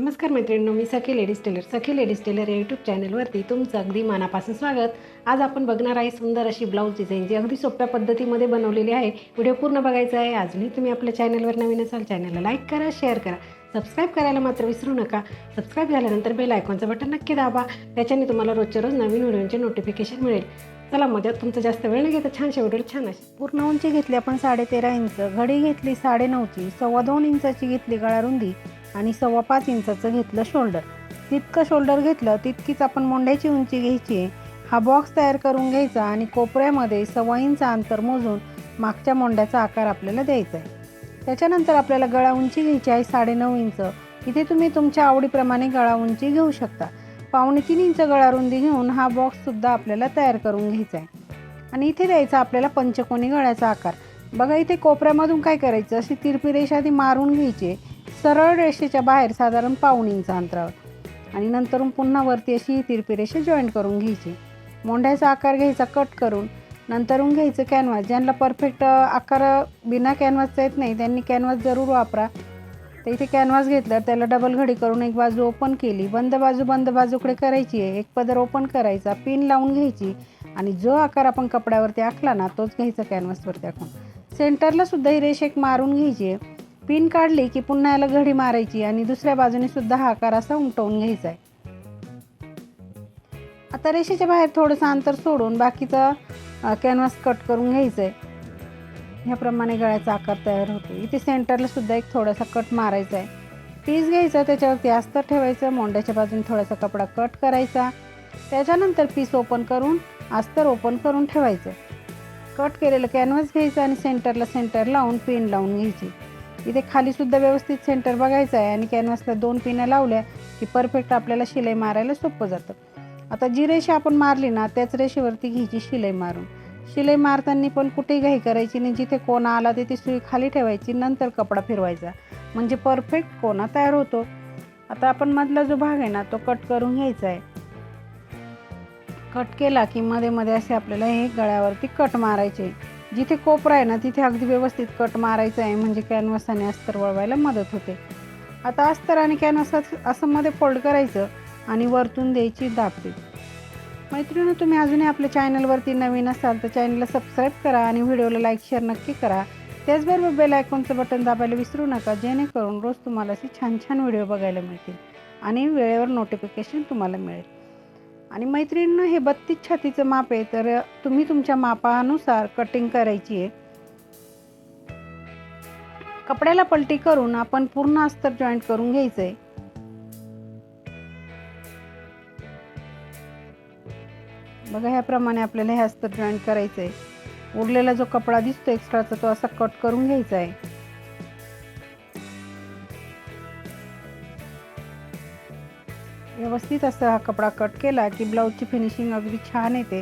नमस्कार मैत्रिणींनो, मी सखी ladies tailor या यूट्यूब चॅनलवरती तुमचं अगदी मनापासून स्वागत. आज आपण बघणार आहे सुंदर अशी ब्लाऊज डिझाईन जी अगदी सोप्या पद्धतीमध्ये बनवलेली आहे. व्हिडिओ पूर्ण बघायचा आहे. अजूनही तुम्ही आपल्या चॅनलवर नवीन असाल चॅनलला लाईक करा, शेअर करा, सबस्क्राईब करायला मात्र विसरू नका. सबस्क्राईब झाल्यानंतर बेल आयकॉनचं बटन नक्की दाबा. त्याच्याने तुम्हाला रोजच्या रोज नवीन व्हिडिओचे नोटिफिकेशन मिळेल. चला मग तुमचा जास्त वेळ न घेता छानशा व्हिडिओ छान अशी पूर्ण उंची घेतली आपण 13.5 इंच, घडी घेतली 9.5ची, 2.25 इंचाची घेतली गळा रुंदी आणि 5.25 इंचाचं घेतलं शोल्डर. जितकं शोल्डर घेतलं तितकीच आपण मोंढ्याची उंची घ्यायची आहे. हा बॉक्स तयार करून घ्यायचा आणि कोपऱ्यामध्ये 1.25 इंच अंतर मोजून मागच्या मोंढ्याचा आकार आपल्याला द्यायचा आहे. त्याच्यानंतर आपल्याला गळा उंची घ्यायची आहे 9.5 इंच. इथे तुम्ही तुमच्या आवडीप्रमाणे गळा उंची घेऊ शकता. 2.25 इंच गळा रुंदी घेऊन हा बॉक्ससुद्धा आपल्याला तयार करून घ्यायचा आहे. आणि इथे द्यायचा आपल्याला पंचकोनी गळ्याचा आकार. बघा इथे कोपऱ्यामधून काय करायचं, अशी तिरपी रेषा ती मारून घ्यायची सरळ रेषेच्या बाहेर साधारण 1.25 इंच अंतरावर आणि नंतरून पुन्हा वरती अशी तिरपी रेषा जॉईंट करून घ्यायची. मोंढ्याचा आकार घ्यायचा कट करून, नंतरून घ्यायचं कॅनव्हास. ज्यांना परफेक्ट आकार बिना कॅनव्हासचा येत नाही त्यांनी कॅनव्हास जरूर वापरा. तर इथे कॅनव्हास घेतलं, त्याला डबल घडी करून एक बाजू ओपन केली, बंद बाजूकडे करायची आहे. एक पदर ओपन करायचा, पिन लावून घ्यायची आणि जो आकार आपण कपड्यावरती आखला ना तोच घ्यायचा कॅनव्हासवरती आखून. सेंटरला सुद्धा ही रेष एक मारून घ्यायची आहे. पिन काढली की पुन्हा याला घडी मारायची आणि दुसऱ्या बाजूने सुद्धा हा आकार असा उमटवून घ्यायचा आहे. आता रेषेच्या बाहेर थोडंसं अंतर सोडून बाकीचा कॅनव्हास कट करून घ्यायचं आहे. ह्याप्रमाणे गळ्याचा आकार तयार होतो. इथे सेंटरला सुद्धा एक थोडासा कट मारायचा आहे. पीस घ्यायचा, त्याच्यावरती अस्तर ठेवायचं, मोंढ्याच्या बाजूने थोडासा कपडा कट करायचा. त्याच्यानंतर पीस ओपन करून अस्तर ओपन करून ठेवायचं. कट केलेलं कॅनव्हास घ्यायचं आणि सेंटर लावून पिन लावून घ्यायची. इथे खालीसुद्धा व्यवस्थित सेंटर बघायचं आहे आणि कॅनव्हासला 2 पिनं लावल्या की परफेक्ट आपल्याला शिलाई मारायला सोपं जातं. आता जी रेषा आपण मारली ना त्याच रेषेवरती घ्यायची शिलाई मारून. शिलाई मारताना पण कुठेही घाई करायची नाही. जिथे कोना आला तिथे सुई खाली ठेवायची, नंतर कपडा फिरवायचा, म्हणजे परफेक्ट कोना तयार होतो. आता आपण मधला जो भाग आहे ना तो कट करून घ्यायचा आहे. कट केला की मध्ये असे आपल्याला हे गळ्यावरती कट मारायचे. जिथे कोपरा आहे ना तिथे अगदी व्यवस्थित कट मारायचा आहे, म्हणजे कॅनव्हास आणि अस्तर वळवायला मदत होते. आता अस्तर आणि कॅनव्हास असं मध्ये फोल्ड करायचं आणि वरतून द्यायची दाबटी. मैत्रिणी, तुम्ही अजूनही आपल्या चॅनलवरती नवीन असाल तर चॅनलला सबस्क्राईब करा आणि व्हिडिओला लाईक शेअर नक्की करा. त्याचबरोबर बेल आयकॉनचं बटन दाबायला विसरू नका, जेणेकरून रोज तुम्हाला असे छान छान व्हिडिओ बघायला मिळतील आणि वेळेवर नोटिफिकेशन तुम्हाला मिळेल. आणि मैत्रिणींनो, हे 32 छातीचं माप आहे, तर तुम्ही तुमच्या मापानुसार कटिंग करायची आहे. कपड्याला पलटी करून आपण पूर्ण अस्तर जॉईंट करून घ्यायचं आहे. बघा ह्याप्रमाणे आपल्याला हे अस्तर जॉईंट करायचं आहे. उरलेला जो कपडा दिसतो एक्स्ट्राचा तो असा कट करून घ्यायचा आहे. व्यवस्थित असा हा कपडा कट केला की ब्लाऊजची फिनिशिंग अगदी छान येते.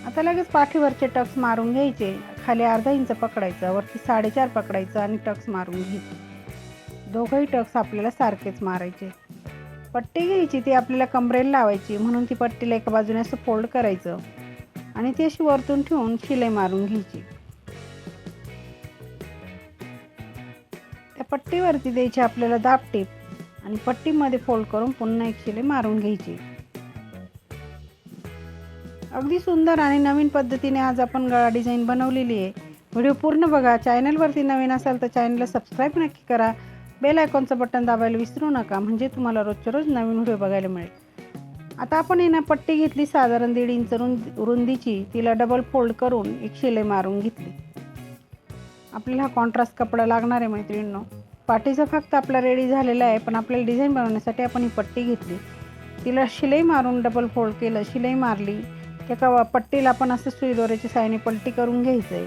आता लगेच पाठीवरचे टक्स मारून घ्यायचे. खाली अर्धा इंच पकडायचा, वरती 4.5 पकडायचं आणि टक्स मारून घ्यायचे. दोघंही टक्स आपल्याला सारखेच मारायचे. पट्टी घ्यायची, ती आपल्याला कमरेला लावायची, म्हणून ती पट्टीला एका बाजूने असं फोल्ड करायचं आणि ती अशी वरतून ठेवून शिलाई मारून घ्यायची. त्या पट्टीवरती द्यायची आपल्याला दाबटीप आणि पट्टीमध्ये फोल्ड करून पुन्हा एक शिलाई मारून घ्यायची. अगदी सुंदर आणि नवीन पद्धतीने आज आपण गळा डिझाईन बनवलेली आहे. व्हिडिओ पूर्ण बघा. चॅनलवरती नवीन असाल तर चॅनलला सबस्क्राईब नक्की करा. बेल आयकॉनचं बटन दाबायला विसरू नका, म्हणजे तुम्हाला रोजच्या रोज नवीन व्हिडिओ बघायला मिळेल. आता आपण ना पट्टी घेतली साधारण 1.5 इंच रुंदीची, तिला डबल फोल्ड करून एक शिलाई मारून घेतली. आपल्याला हा कॉन्ट्रास्ट कपडा लागणार आहे मैत्रिणींनो. पाठीचा फक्त आपला रेडी झालेला आहे, पण आपल्याला डिझाईन बनवण्यासाठी आपण ही पट्टी घेतली, तिला शिलाई मारून डबल फोल्ड केलं, शिलाई मारली. त्या पट्टीला आपण असं सुई दोऱ्याच्या साहाय्याने पलटी करून घ्यायचं आहे.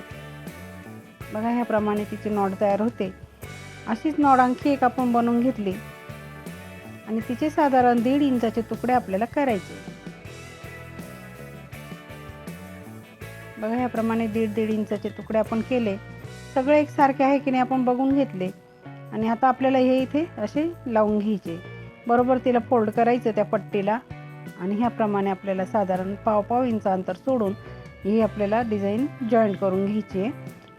बघा ह्याप्रमाणे तिची नॉड तयार होते. अशीच नॉड आणखी एक आपण बनवून घेतली आणि तिचे साधारण 1.5 इंचाचे तुकडे आपल्याला करायचे. बघा ह्याप्रमाणे 1.5 इंचाचे तुकडे आपण केले. सगळे एकसारखे आहे की नाही आपण बघून घेतले आणि आता आपल्याला हे इथे असे लावून घ्यायचे. बरोबर तिला फोल्ड करायचं त्या पट्टीला आणि ह्याप्रमाणे आपल्याला साधारण 1.5 इंच अंतर सोडून ही आपल्याला डिझाईन जॉईंट करून घ्यायची आहे.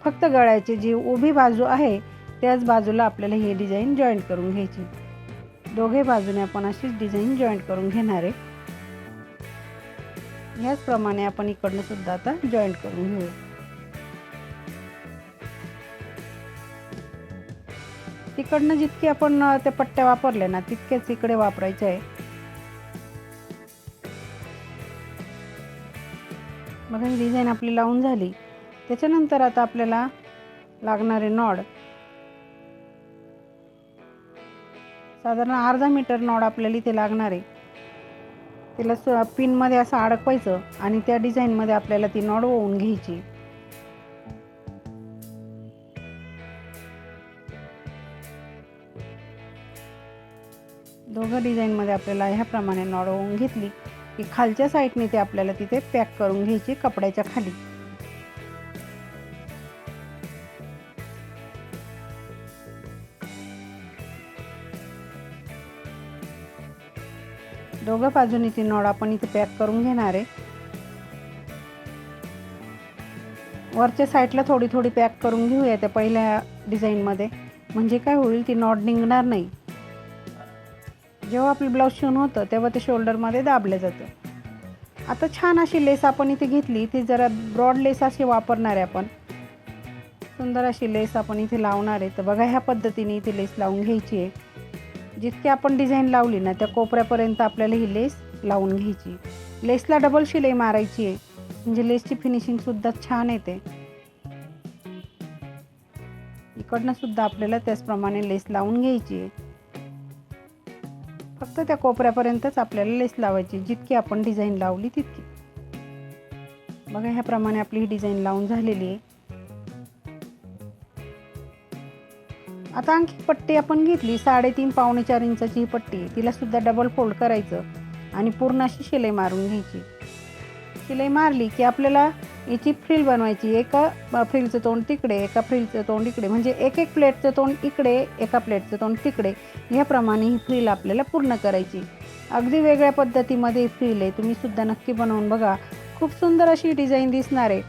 फक्त गळ्याची जी उभी बाजू आहे त्याच बाजूला आपल्याला ही डिझाईन जॉईंट करून घ्यायची. दोघे बाजूने आपण अशीच डिझाईन जॉईंट करून घेणार आहे. ह्याचप्रमाणे आपण इकडनं सुद्धा आता जॉईंट करून घेऊ. तिकडनं जितके आपण त्या पट्ट्या वापरल्या ना तितकेच इकडे वापरायचे आहे. बघा ही डिझाईन आपली लावून झाली. त्याच्यानंतर आता आपल्याला लागणारे नॉड साधारण अर्धा मीटर नॉड आपल्याला इथे लागणार आहे. तिला पिनमध्ये असं अडकवायचं आणि त्या डिझाईनमध्ये आपल्याला ती नॉड ओवून घ्यायची. दोघं डिझाईनमध्ये आपल्याला ह्याप्रमाणे नॉड ओवून घेतली की खालच्या साईडने ते आपल्याला तिथे पॅक करून घ्यायची कपड्याच्या खाली. दोघं बाजूनी ती नॉड आपण इथे पॅक करून घेणार आहे. वरच्या साईडला थोडी थोडी पॅक करून घेऊया त्या पहिल्या डिझाईनमध्ये, म्हणजे काय होईल ती नॉड निघणार नाही. जेव्हा आपलं ब्लाऊज शिवून होतं तेव्हा ते शोल्डरमध्ये दाबलं जातं. आता छान अशी लेस आपण इथे घेतली. ती जरा ब्रॉड लेस अशी वापरणार आहे आपण. सुंदर अशी लेस आपण इथे लावणार आहे. तर बघा ह्या पद्धतीने इथे लेस लावून घ्यायची आहे. जितकी आपण डिझाईन लावली ना त्या कोपऱ्यापर्यंत आपल्याला ही लेस लावून घ्यायची. लेसला डबल शिलाई मारायची आहे म्हणजे लेसची फिनिशिंगसुद्धा छान येते. इकडनं सुद्धा आपल्याला त्याचप्रमाणे लेस लावून घ्यायची आहे. फक्त त्या कोपऱ्यापर्यंतच आपल्याला लेस लावायची, जितकी आपण डिझाईन लावली तितकी. बघा ह्याप्रमाणे आपली ही डिझाईन लावून झालेली आहे. आता आणखी पट्टी आपण घेतली 3.5 पावणे 4 इंचाची ही पट्टी आहे. तिला सुद्धा डबल फोल्ड करायचं आणि पूर्ण अशी शिलाई मारून घ्यायची. शिलाई मारली की आपल्याला याची फ्रिल बनवायची. एका फ्रिलचं तोंड तिकडे, एका फ्रिलचं तोंड इकडे, म्हणजे एक प्लेटचं तोंड इकडे, एका प्लेटचं तोंड तिकडे. ह्याप्रमाणे ही फ्रिल आपल्याला पूर्ण करायची. अगदी वेगळ्या पद्धतीमध्ये फ्रिल आहे. तुम्ही सुद्धा नक्की बनवून बघा. खूप सुंदर अशी डिझाईन दिसणार आहे.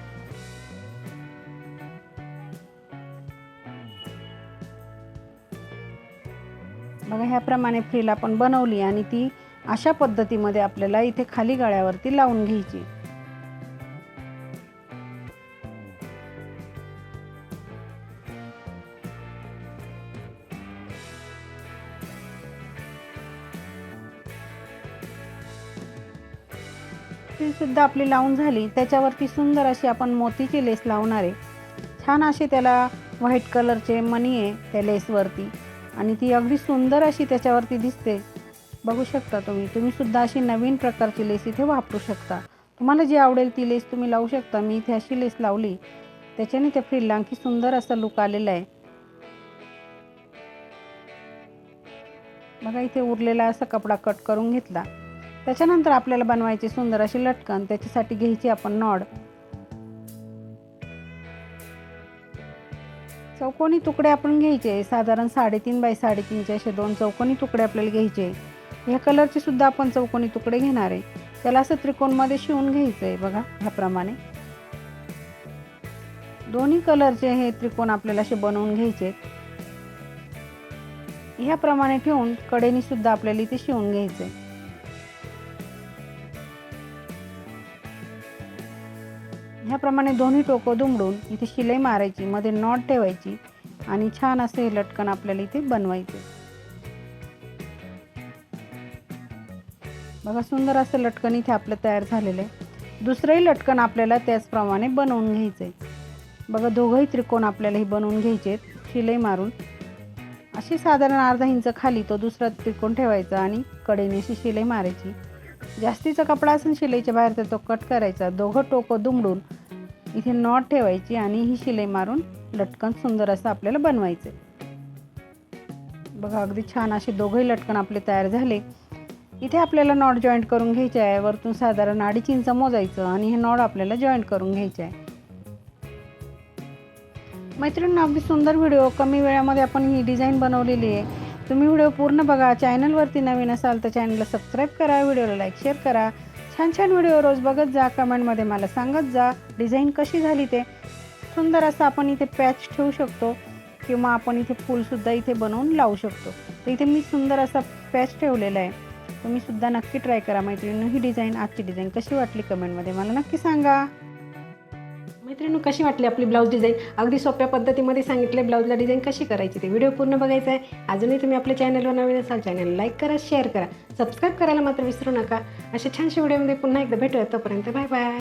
बघा ह्याप्रमाणे फ्रिल आपण बनवली आणि ती अशा पद्धतीमध्ये आपल्याला इथे खाली गळ्यावरती लावून घ्यायची. फ्रिल सुद्धा आपली लावून झाली. त्याच्यावरती सुंदर अशी आपण मोतीची लेस लावणार आहे. छान अशी त्याला व्हाईट कलरचे मणी आहे त्या लेसवरती आणि ती अगदी सुंदर अशी त्याच्यावरती दिसते. बघू शकता तुम्ही सुद्धा अशी नवीन प्रकारची लेस इथे वापरू शकता. तुम्हाला जी आवडेल ती लेस तुम्ही लावू शकता. मी इथे अशी लेस लावली, त्याच्याने त्या फ्रिलला आणखी सुंदर असा लुक आलेला आहे. बघा इथे उरलेला असा कपडा कट करून घेतला. त्याच्यानंतर आपल्याला बनवायची सुंदर अशी लटकन. त्याच्यासाठी घ्यायची आपण नॉड. चौकोनी तुकडे आपण घ्यायचे. साधारण 3.5 बाय 3.5 असे 2 चौकोनी तुकडे आपल्याला घ्यायचे. ह्या कलरचे सुद्धा आपण चौकोनी तुकडे घेणार आहे. त्याला असं त्रिकोणमध्ये शिवून घ्यायचं आहे. बघा ह्याप्रमाणे दोन्ही कलरचे हे त्रिकोण आपल्याला असे बनवून घ्यायचे. ह्याप्रमाणे ठेवून कडेनी सुद्धा आपल्याला इथे शिवून घ्यायचे. ह्याप्रमाणे दोन्ही टोकं दुमडून इथे शिलाई मारायची, मध्ये नॉट ठेवायची आणि छान असे लटकन आपल्याला इथे बनवायचे. बघा सुंदर असं लटकन इथे आपलं तयार झालेलं आहे. दुसरंही लटकन आपल्याला त्याचप्रमाणे बनवून घ्यायचं आहे. बघा दोघंही त्रिकोण आपल्याला हे बनवून घ्यायचे शिलाई मारून. अशी साधारण अर्धा इंच खाली तो दुसरा त्रिकोण ठेवायचा आणि कडेने अशी शिलाई मारायची. जास्तीचा कपडा असेल शिलाईच्या बाहेर तर तो कट करायचा. दोघं टोकं दुमडून इथे नॉट ठेवायची आणि ही शिलाई मारून लटकन सुंदर असं आपल्याला बनवायचं. बघा अगदी छान असे दोघंही लटकन आपले तयार झाले. इथे आपल्याला नॉट जॉईंट करून घ्यायचे आहे. वरतून साधारण 2.5 इंच मोजायचं आणि हे नॉट आपल्याला जॉईंट करून घ्यायचे आहे. मैत्रिणींनो अगदी सुंदर व्हिडिओ कमी वेळामध्ये आपण ही डिझाईन बनवलेली आहे. तुम्ही व्हिडिओ पूर्ण बघा. चॅनलवरती नवीन असाल तर चॅनलला सबस्क्राईब करा, व्हिडिओला लाईक शेअर करा. छान छान व्हिडिओ रोज बघत जा. कमेंटमध्ये मला सांगत जा डिझाईन कशी झाली ते. सुंदर असं आपण इथे पॅच ठेवू शकतो. किंवा आपण इथे फूलसुद्धा इथे बनवून लावू शकतो. तर इथे मी सुंदर असा पॅच ठेवलेला आहे. तुम्ही सुद्धा नक्की ट्राय करा मैत्रिणींनो. ही डिझाईन, आजची डिझाईन कशी वाटली कमेंटमध्ये मला नक्की सांगा. मैत्रिणींनो, कशी वाटली आपली ब्लाऊज डिझाईन? अगदी सोप्या पद्धतीमध्ये सांगितले ब्लाऊजला डिझाईन कशी करायची. ते व्हिडिओ पूर्ण बघायचा आहे. अजूनही तुम्ही आपल्या चॅनलवर नवीन असाल, चॅनल लाईक करा, शेअर करा, सबस्क्राईब करायला मात्र विसरू नका. अशा छानशा व्हिडिओमध्ये पुन्हा एकदा भेटूया. तोपर्यंत बाय बाय.